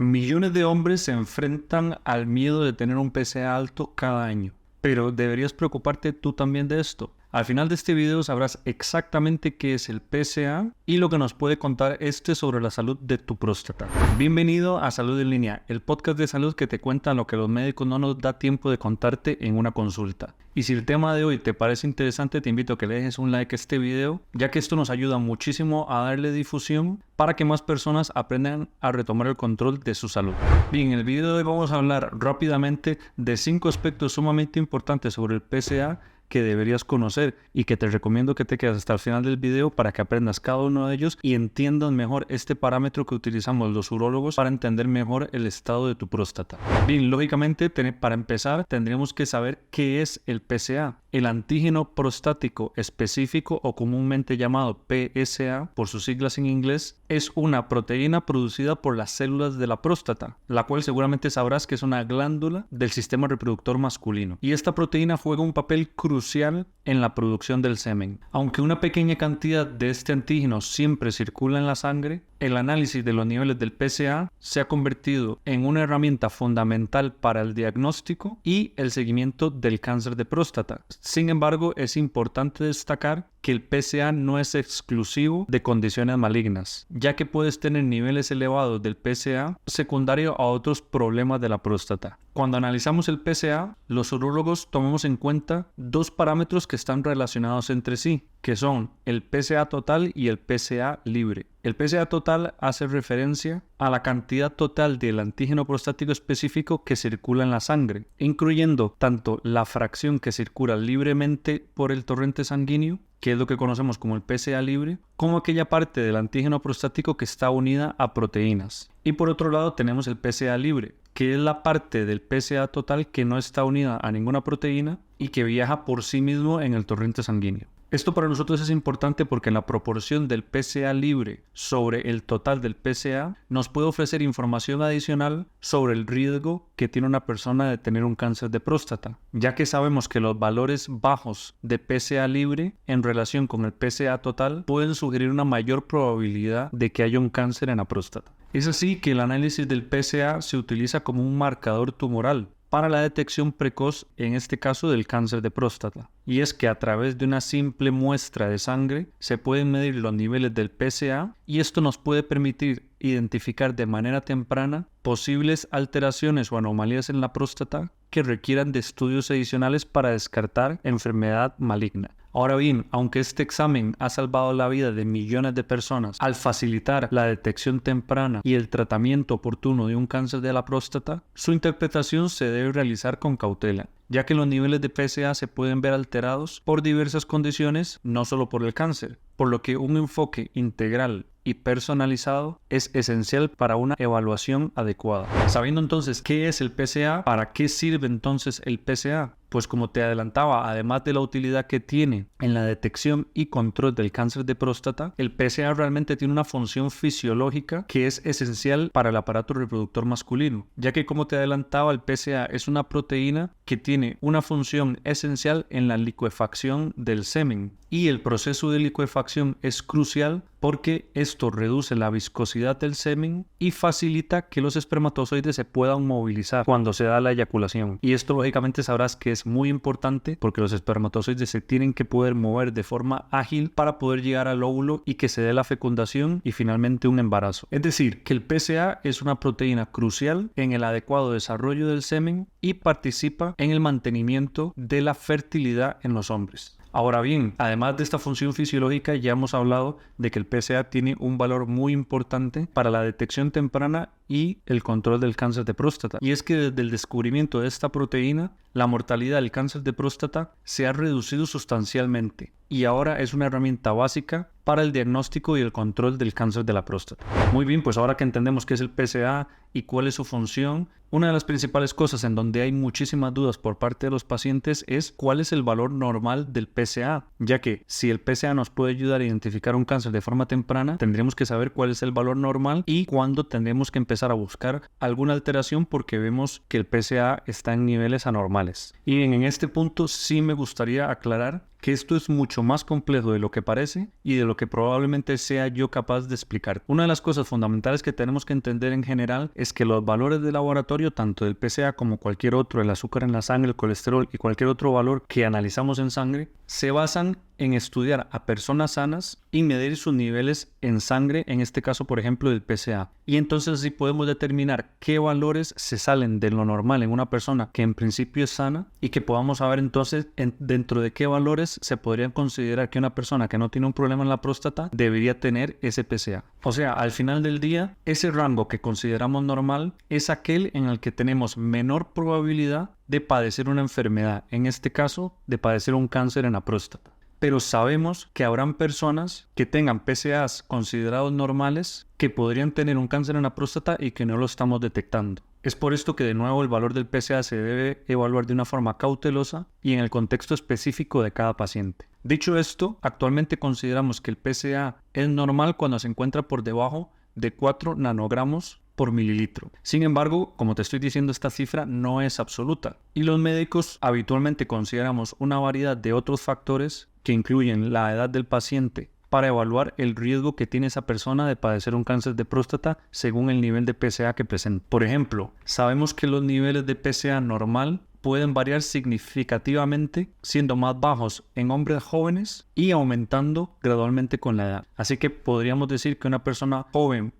Millones de hombres se enfrentan al miedo de tener un PSA alto cada año. Pero ¿deberías preocuparte tú también de esto? Al final de este video sabrás exactamente qué es el PSA y lo que nos puede contar sobre la salud de tu próstata. Bienvenido a Salud en Línea, el podcast de salud que te cuenta lo que los médicos no nos da tiempo de contarte en una consulta. Y si el tema de hoy te parece interesante, te invito a que le dejes un like a este video, ya que esto nos ayuda muchísimo a darle difusión para que más personas aprendan a retomar el control de su salud. Bien, en el video de hoy vamos a hablar rápidamente de 5 aspectos sumamente importantes sobre el PSA que deberías conocer y que te recomiendo que te quedes hasta el final del video para que aprendas cada uno de ellos y entiendas mejor este parámetro que utilizamos los urólogos para entender mejor el estado de tu próstata. Bien, lógicamente, para empezar, tendríamos que saber qué es el PSA. El antígeno prostático específico, o comúnmente llamado PSA por sus siglas en inglés, es una proteína producida por las células de la próstata, la cual seguramente sabrás que es una glándula del sistema reproductor masculino. Y esta proteína juega un papel crucial en la producción del semen. Aunque una pequeña cantidad de este antígeno siempre circula en la sangre, el análisis de los niveles del PSA se ha convertido en una herramienta fundamental para el diagnóstico y el seguimiento del cáncer de próstata. Sin embargo, es importante destacar que el PSA no es exclusivo de condiciones malignas, ya que puedes tener niveles elevados del PSA secundario a otros problemas de la próstata. Cuando analizamos el PSA, los urólogos tomamos en cuenta dos parámetros que están relacionados entre sí, que son el PSA total y el PSA libre. El PSA total hace referencia a la cantidad total del antígeno prostático específico que circula en la sangre, incluyendo tanto la fracción que circula libremente por el torrente sanguíneo, que es lo que conocemos como el PSA libre, como aquella parte del antígeno prostático que está unida a proteínas. Y por otro lado tenemos el PSA libre, que es la parte del PSA total que no está unida a ninguna proteína y que viaja por sí mismo en el torrente sanguíneo. Esto para nosotros es importante porque la proporción del PSA libre sobre el total del PSA nos puede ofrecer información adicional sobre el riesgo que tiene una persona de tener un cáncer de próstata, ya que sabemos que los valores bajos de PSA libre en relación con el PSA total pueden sugerir una mayor probabilidad de que haya un cáncer en la próstata. Es así que el análisis del PSA se utiliza como un marcador tumoral para la detección precoz, en este caso del cáncer de próstata. Y es que a través de una simple muestra de sangre se pueden medir los niveles del PSA y esto nos puede permitir identificar de manera temprana posibles alteraciones o anomalías en la próstata que requieran de estudios adicionales para descartar enfermedad maligna. Ahora bien, aunque este examen ha salvado la vida de millones de personas al facilitar la detección temprana y el tratamiento oportuno de un cáncer de la próstata, su interpretación se debe realizar con cautela, ya que los niveles de PSA se pueden ver alterados por diversas condiciones, no solo por el cáncer, por lo que un enfoque integral y personalizado es esencial para una evaluación adecuada. Sabiendo entonces qué es el PSA, ¿para qué sirve entonces el PSA? Pues como te adelantaba, además de la utilidad que tiene en la detección y control del cáncer de próstata, el PSA realmente tiene una función fisiológica que es esencial para el aparato reproductor masculino, ya que como te adelantaba, el PSA es una proteína que tiene una función esencial en la licuefacción del semen. Y el proceso de licuefacción es crucial porque esto reduce la viscosidad del semen y facilita que los espermatozoides se puedan movilizar cuando se da la eyaculación. Y esto lógicamente sabrás que es muy importante porque los espermatozoides se tienen que poder mover de forma ágil para poder llegar al óvulo y que se dé la fecundación y finalmente un embarazo. Es decir, que el PSA es una proteína crucial en el adecuado desarrollo del semen y participa en el mantenimiento de la fertilidad en los hombres. Ahora bien, además de esta función fisiológica, ya hemos hablado de que el PSA tiene un valor muy importante para la detección temprana y el control del cáncer de próstata. Y es que desde el descubrimiento de esta proteína, la mortalidad del cáncer de próstata se ha reducido sustancialmente y ahora es una herramienta básica para el diagnóstico y el control del cáncer de la próstata. Muy bien, pues ahora que entendemos qué es el PSA y cuál es su función, una de las principales cosas en donde hay muchísimas dudas por parte de los pacientes es cuál es el valor normal del PSA, ya que si el PSA nos puede ayudar a identificar un cáncer de forma temprana, tendremos que saber cuál es el valor normal y cuándo tendremos que empezar a buscar alguna alteración porque vemos que el PSA está en niveles anormales. Y en este punto sí me gustaría aclarar que esto es mucho más complejo de lo que parece y de lo que probablemente sea yo capaz de explicar. Una de las cosas fundamentales que tenemos que entender en general es que los valores de laboratorio, tanto del PSA como cualquier otro, el azúcar en la sangre, el colesterol y cualquier otro valor que analizamos en sangre, se basan en estudiar a personas sanas y medir sus niveles en sangre, en este caso, por ejemplo, del PSA. Y entonces así podemos determinar qué valores se salen de lo normal en una persona que en principio es sana y que podamos saber entonces dentro de qué valores se podrían considerar que una persona que no tiene un problema en la próstata debería tener ese PSA. O sea, al final del día, ese rango que consideramos normal es aquel en el que tenemos menor probabilidad de padecer una enfermedad, en este caso, de padecer un cáncer en la próstata. Pero sabemos que habrán personas que tengan PSAs considerados normales que podrían tener un cáncer en la próstata y que no lo estamos detectando. Es por esto que de nuevo el valor del PSA se debe evaluar de una forma cautelosa y en el contexto específico de cada paciente. Dicho esto, actualmente consideramos que el PSA es normal cuando se encuentra por debajo de 4 nanogramos por mililitro. Sin embargo, como te estoy diciendo, esta cifra no es absoluta y los médicos habitualmente consideramos una variedad de otros factores que incluyen la edad del paciente para evaluar el riesgo que tiene esa persona de padecer un cáncer de próstata según el nivel de PSA que presenta. Por ejemplo, sabemos que los niveles de PSA normal pueden variar significativamente, siendo más bajos en hombres jóvenes y aumentando gradualmente con la edad. Así que podríamos decir que una persona joven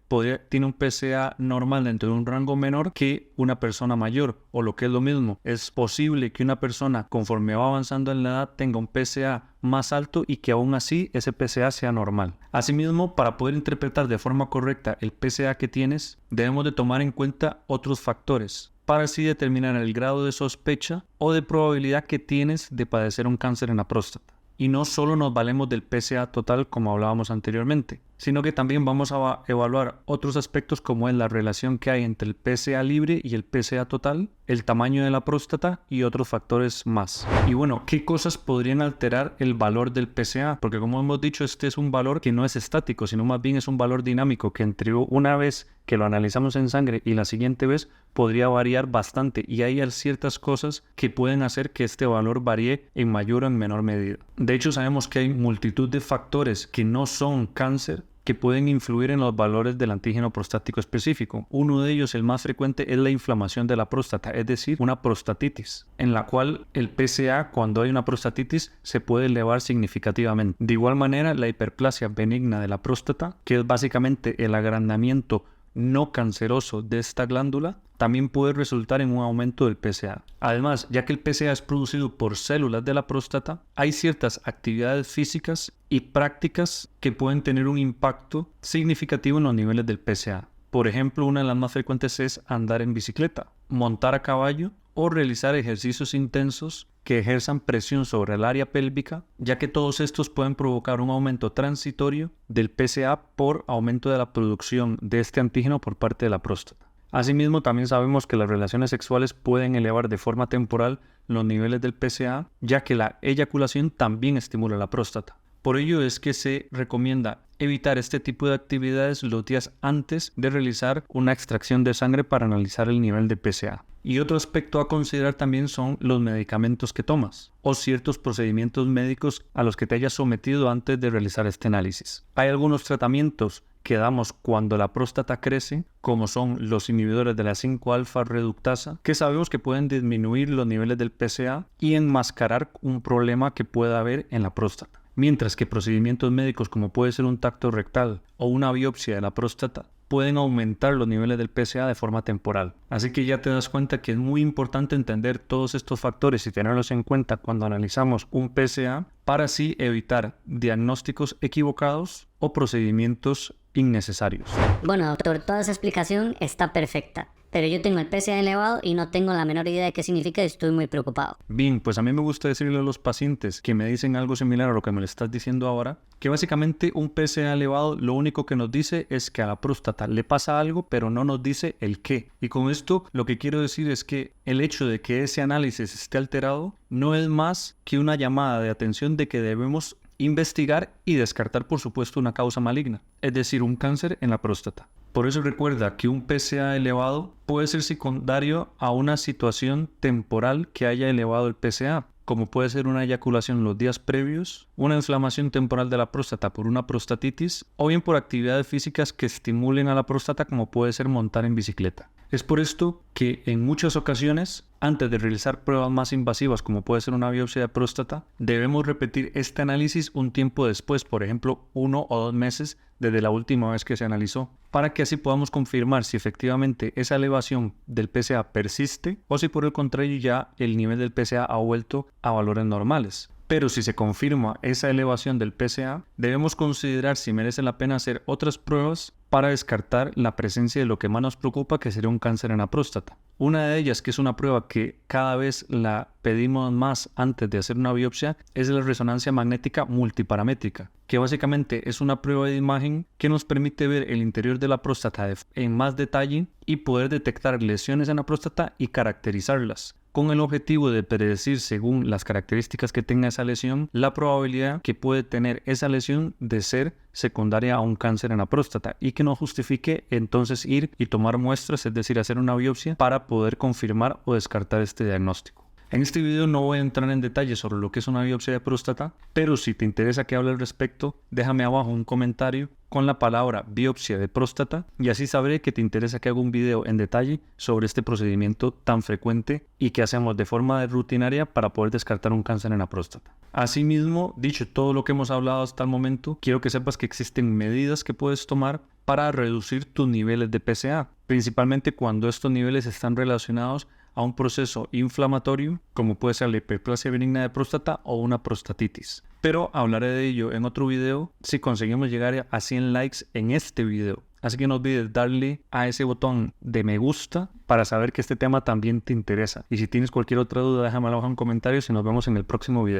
tiene un PSA normal dentro de un rango menor que una persona mayor, o lo que es lo mismo, es posible que una persona conforme va avanzando en la edad tenga un PSA más alto y que aún así ese PSA sea normal. Asimismo, para poder interpretar de forma correcta el PSA que tienes, debemos de tomar en cuenta otros factores para así determinar el grado de sospecha o de probabilidad que tienes de padecer un cáncer en la próstata. Y no solo nos valemos del PSA total como hablábamos anteriormente, sino que también vamos a evaluar otros aspectos como es la relación que hay entre el PSA libre y el PSA total, el tamaño de la próstata y otros factores más. Y bueno, ¿qué cosas podrían alterar el valor del PSA? Porque como hemos dicho, este es un valor que no es estático, sino más bien es un valor dinámico que entre una vez que lo analizamos en sangre y la siguiente vez podría variar bastante y hay ciertas cosas que pueden hacer que este valor varíe en mayor o en menor medida. De hecho, sabemos que hay multitud de factores que no son cáncer que pueden influir en los valores del antígeno prostático específico. Uno de ellos, el más frecuente, es la inflamación de la próstata, es decir, una prostatitis, en la cual el PSA, cuando hay una prostatitis, se puede elevar significativamente. De igual manera, la hiperplasia benigna de la próstata, que es básicamente el agrandamiento no canceroso de esta glándula, también puede resultar en un aumento del PSA. Además, ya que el PSA es producido por células de la próstata, hay ciertas actividades físicas y prácticas que pueden tener un impacto significativo en los niveles del PSA. Por ejemplo, una de las más frecuentes es andar en bicicleta, montar a caballo o realizar ejercicios intensos que ejerzan presión sobre el área pélvica, ya que todos estos pueden provocar un aumento transitorio del PSA por aumento de la producción de este antígeno por parte de la próstata. Asimismo, también sabemos que las relaciones sexuales pueden elevar de forma temporal los niveles del PSA, ya que la eyaculación también estimula la próstata. Por ello es que se recomienda evitar este tipo de actividades los días antes de realizar una extracción de sangre para analizar el nivel de PSA. Y otro aspecto a considerar también son los medicamentos que tomas o ciertos procedimientos médicos a los que te hayas sometido antes de realizar este análisis. Hay algunos tratamientos que damos cuando la próstata crece, como son los inhibidores de la 5-alfa reductasa, que sabemos que pueden disminuir los niveles del PSA y enmascarar un problema que pueda haber en la próstata. Mientras que procedimientos médicos como puede ser un tacto rectal o una biopsia de la próstata pueden aumentar los niveles del PSA de forma temporal. Así que ya te das cuenta que es muy importante entender todos estos factores y tenerlos en cuenta cuando analizamos un PSA para así evitar diagnósticos equivocados o procedimientos innecesarios. Bueno, doctor, toda esa explicación está perfecta. Pero yo tengo el PSA elevado y no tengo la menor idea de qué significa y estoy muy preocupado. Bien, pues a mí me gusta decirle a los pacientes que me dicen algo similar a lo que me lo estás diciendo ahora, que básicamente un PSA elevado lo único que nos dice es que a la próstata le pasa algo, pero no nos dice el qué. Y con esto lo que quiero decir es que el hecho de que ese análisis esté alterado no es más que una llamada de atención de que debemos investigar y descartar, por supuesto, una causa maligna, es decir, un cáncer en la próstata. Por eso recuerda que un PSA elevado puede ser secundario a una situación temporal que haya elevado el PSA, como puede ser una eyaculación los días previos, una inflamación temporal de la próstata por una prostatitis, o bien por actividades físicas que estimulen a la próstata, como puede ser montar en bicicleta. Es por esto que en muchas ocasiones, antes de realizar pruebas más invasivas como puede ser una biopsia de próstata, debemos repetir este análisis un tiempo después, por ejemplo 1 o 2 meses desde la última vez que se analizó, para que así podamos confirmar si efectivamente esa elevación del PSA persiste o si por el contrario ya el nivel del PSA ha vuelto a valores normales. Pero si se confirma esa elevación del PSA, debemos considerar si merece la pena hacer otras pruebas para descartar la presencia de lo que más nos preocupa, que sería un cáncer en la próstata. Una de ellas, que es una prueba que cada vez la pedimos más antes de hacer una biopsia, es la resonancia magnética multiparamétrica, que básicamente es una prueba de imagen que nos permite ver el interior de la próstata en más detalle y poder detectar lesiones en la próstata y caracterizarlas, con el objetivo de predecir, según las características que tenga esa lesión, la probabilidad que puede tener esa lesión de ser secundaria a un cáncer en la próstata y que no justifique entonces ir y tomar muestras, es decir, hacer una biopsia para poder confirmar o descartar este diagnóstico. En este video no voy a entrar en detalle sobre lo que es una biopsia de próstata, pero si te interesa que hable al respecto, déjame abajo un comentario con la palabra biopsia de próstata y así sabré que te interesa que haga un video en detalle sobre este procedimiento tan frecuente y que hacemos de forma rutinaria para poder descartar un cáncer en la próstata. Asimismo, dicho todo lo que hemos hablado hasta el momento, quiero que sepas que existen medidas que puedes tomar para reducir tus niveles de PSA, principalmente cuando estos niveles están relacionados a un proceso inflamatorio, como puede ser la hiperplasia benigna de próstata o una prostatitis. Pero hablaré de ello en otro video si conseguimos llegar a 100 likes en este video. Así que no olvides darle a ese botón de me gusta para saber que este tema también te interesa. Y si tienes cualquier otra duda, déjamela abajo en comentarios y nos vemos en el próximo video.